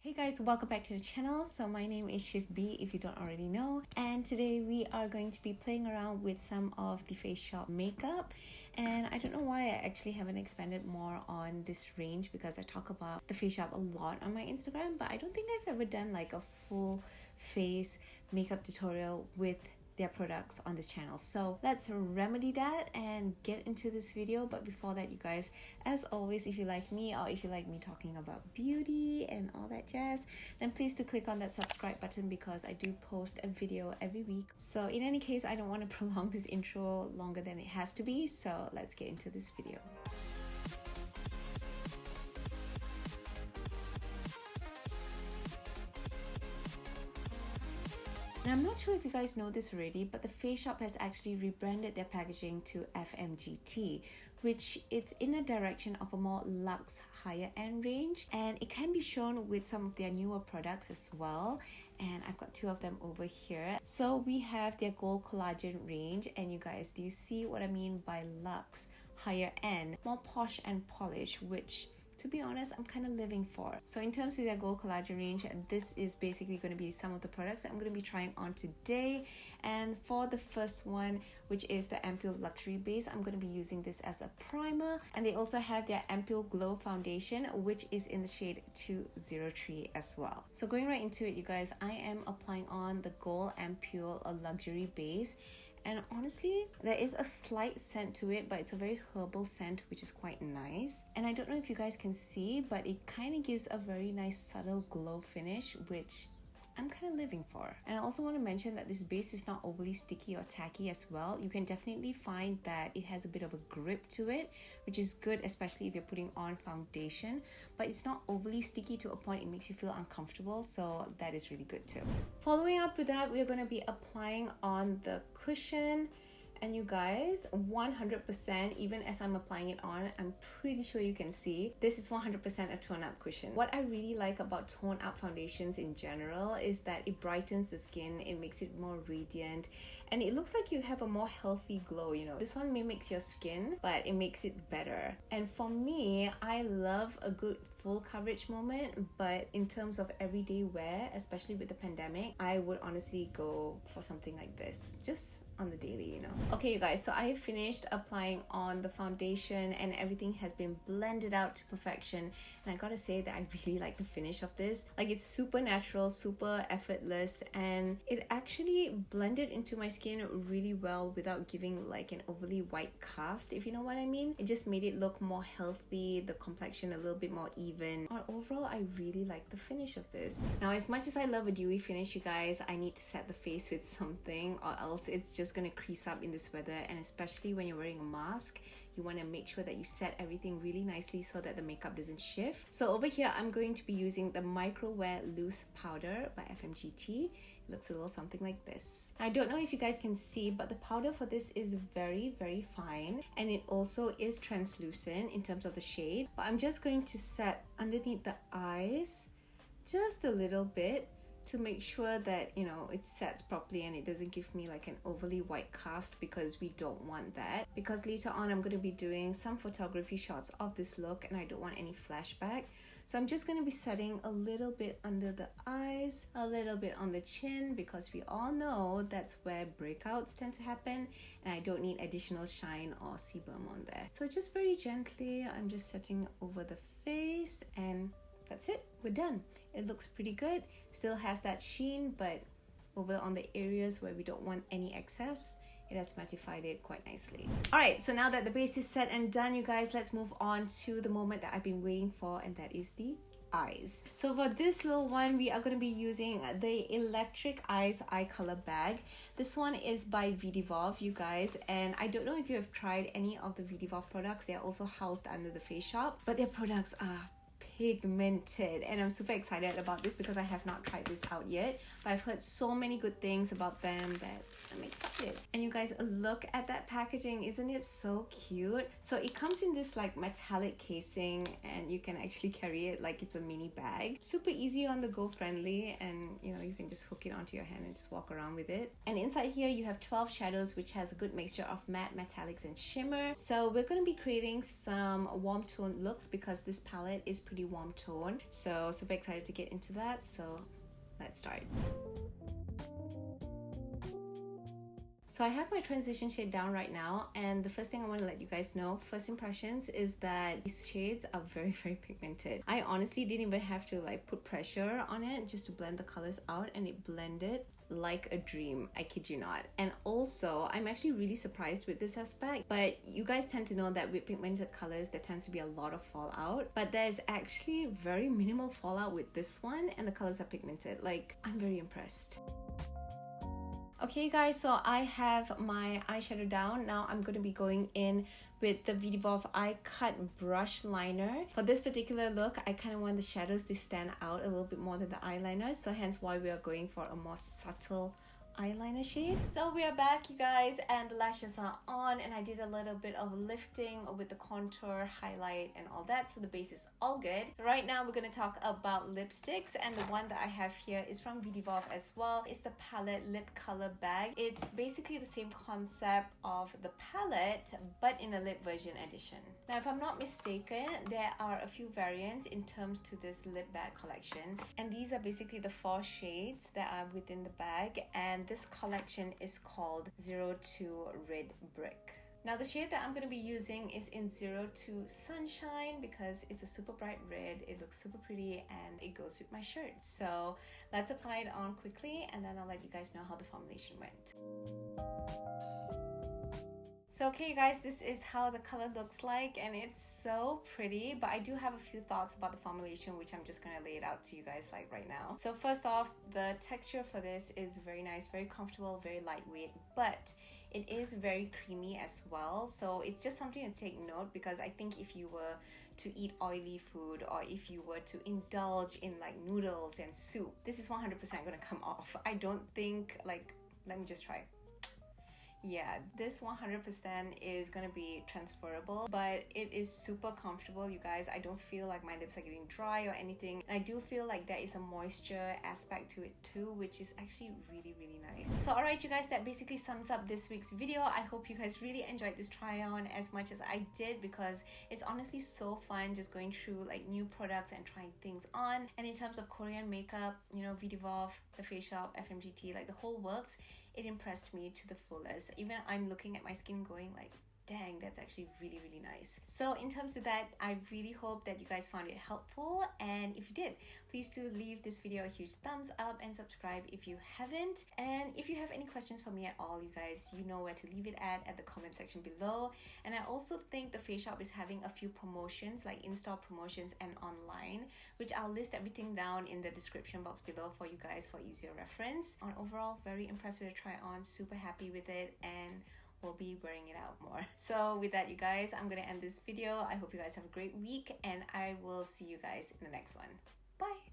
Hey guys, welcome back to the channel. So my name is Shift B if you don't already know, and today we are going to be playing around with some of the Face Shop makeup. And I don't know why I actually haven't expanded more on this range, because I talk about the Face Shop a lot on my Instagram, but I don't think I've ever done like a full face makeup tutorial with their products on this channel. So let's remedy that and get into this video. But before that, you guys, as always, if you like me or if you like me talking about beauty and all that jazz, then please do click on that subscribe button, because I do post a video every week. So in any case, I don't want to prolong this intro longer than it has to be, so let's get into this video. And I'm not sure if you guys know this already, but the Face Shop has actually rebranded their packaging to FMGT, which it's in a direction of a more luxe, higher end range, and it can be shown with some of their newer products as well. And I've got two of them over here. So we have their Gold Collagen range, and you guys, do you see what I mean by luxe, higher end, more posh and polished, which to be honest, I'm kind of living for. So in terms of their Gold Collagen range, this is basically going to be some of the products that I'm going to be trying on today. And for the first one, which is the Ampoule Luxury Base, I'm going to be using this as a primer. And they also have their Ampoule Glow Foundation, which is in the shade 203 as well. So going right into it, you guys, I am applying on the Gold Ampoule Luxury Base. And honestly, there is a slight scent to it, but it's a very herbal scent, which is quite nice. And I don't know if you guys can see, but it kind of gives a very nice subtle glow finish, which I'm kind of living for. And I also want to mention that this base is not overly sticky or tacky as well. You can definitely find that it has a bit of a grip to it, which is good, especially if you're putting on foundation. But it's not overly sticky to a point it makes you feel uncomfortable, so that is really good too. Following up with that, we're going to be applying on the cushion. And you guys, 100%, even as I'm applying it on, I'm pretty sure you can see, this is 100% a tone-up cushion. What I really like about tone-up foundations in general is that it brightens the skin, it makes it more radiant, and it looks like you have a more healthy glow, you know. This one mimics your skin, but it makes it better. And for me, I love a good full coverage moment, but in terms of everyday wear, especially with the pandemic, I would honestly go for something like this, just on the daily, you know. Okay, you guys, so I have finished applying on the foundation and everything has been blended out to perfection. And I gotta say that I really like the finish of this. Like, it's super natural, super effortless, and it actually blended into my skin really well without giving like an overly white cast, if you know what I mean. It just made it look more healthy, the complexion a little bit more even. Or overall, I really like the finish of this. Now, as much as I love a dewy finish, you guys, I need to set the face with something, or else it's just gonna crease up in this weather. And especially when you're wearing a mask, you want to make sure that you set everything really nicely so that the makeup doesn't shift. So over here, I'm going to be using the Micro Wear Loose Powder by FMGT. It looks a little something like this. I don't know if you guys can see, but the powder for this is very, very fine, and it also is translucent in terms of the shade. But I'm just going to set underneath the eyes just a little bit, to make sure that, you know, it sets properly and it doesn't give me like an overly white cast, because we don't want that. Because later on I'm going to be doing some photography shots of this look and I don't want any flashback. So I'm just going to be setting a little bit under the eyes, a little bit on the chin, because we all know that's where breakouts tend to happen, and I don't need additional shine or sebum on there. So just very gently, I'm just setting over the face, and that's it, we're done. It looks pretty good, still has that sheen, but over on the areas where we don't want any excess, it has mattified it quite nicely. Alright, so now that the base is set and done, you guys, let's move on to the moment that I've been waiting for, and that is the eyes. So for this little one, we are going to be using the Electric Eyes Eye Color Bag. This one is by VDIVOV, you guys, and I don't know if you have tried any of the VDIVOV products. They are also housed under the Face Shop, but their products are pigmented, and I'm super excited about this because I have not tried this out yet, but I've heard so many good things about them that I'm excited. And you guys, look at that packaging, isn't it so cute? So it comes in this like metallic casing, and you can actually carry it like it's a mini bag. Super easy on the go, friendly, and you know, you can just hook it onto your hand and just walk around with it. And inside here you have 12 shadows, which has a good mixture of matte, metallics, and shimmer. So we're going to be creating some warm tone looks because this palette is pretty pretty warm tone. So super excited to get into that. So let's start. So I have my transition shade down right now, and the first thing I want to let you guys know, first impressions, is that these shades are very, very pigmented. I honestly didn't even have to like put pressure on it just to blend the colors out, and it blended like a dream. I kid you not. And also, I'm actually really surprised with this aspect, but you guys tend to know that with pigmented colors there tends to be a lot of fallout, but there's actually very minimal fallout with this one, and the colors are pigmented. Like, I'm very impressed. Okay guys, so I have my eyeshadow down. Now I'm going to be going in with the VDIVOV Eye Cut Brush Liner. For this particular look, I kind of want the shadows to stand out a little bit more than the eyeliner, so hence why we are going for a more subtle eyeliner shade. So we are back, you guys, and the lashes are on, and I did a little bit of lifting with the contour, highlight, and all that, so the base is all good. So right now we're going to talk about lipsticks, and the one that I have here is from VDIVOV as well. It's the palette lip color bag. It's basically the same concept of the palette, but in a lip version edition. Now if I'm not mistaken, there are a few variants in terms to this lip bag collection, and these are basically the 4 shades that are within the bag, and this collection is called 02 Red Brick. Now the shade that I'm going to be using is in 02 Sunshine because it's a super bright red, it looks super pretty, and it goes with my shirt. So let's apply it on quickly, and then I'll let you guys know how the formulation went. So okay you guys, this is how the color looks like, and it's so pretty, but I do have a few thoughts about the formulation, which I'm just gonna lay it out to you guys like right now. So first off, the texture for this is very nice, very comfortable, very lightweight, but it is very creamy as well. So it's just something to take note, because I think if you were to eat oily food, or if you were to indulge in like noodles and soup, this is 100% gonna come off. I don't think, like, let me just try. Yeah, this 100% is gonna be transferable, but it is super comfortable, you guys. I don't feel like my lips are getting dry or anything, and I do feel like there is a moisture aspect to it too, which is actually really, really nice. So alright you guys, that basically sums up this week's video. I hope you guys really enjoyed this try on as much as I did, because it's honestly so fun just going through like new products and trying things on. And in terms of Korean makeup, you know, VDIVOV, The Face Shop, FMGT, like the whole works, it impressed me to the fullest. Even I'm looking at my skin going like, dang, that's actually really, really nice. So in terms of that, I really hope that you guys found it helpful, and if you did, please do leave this video a huge thumbs up and subscribe if you haven't. And if you have any questions for me at all, you guys, you know where to leave it at the comment section below. And I also think the Face Shop is having a few promotions, like in-store promotions and online, which I'll list everything down in the description box below for you guys for easier reference. On overall, very impressed with the try on, super happy with it, and we'll be wearing it out more. So with that, you guys, I'm gonna end this video. I hope you guys have a great week, and I will see you guys in the next one. Bye.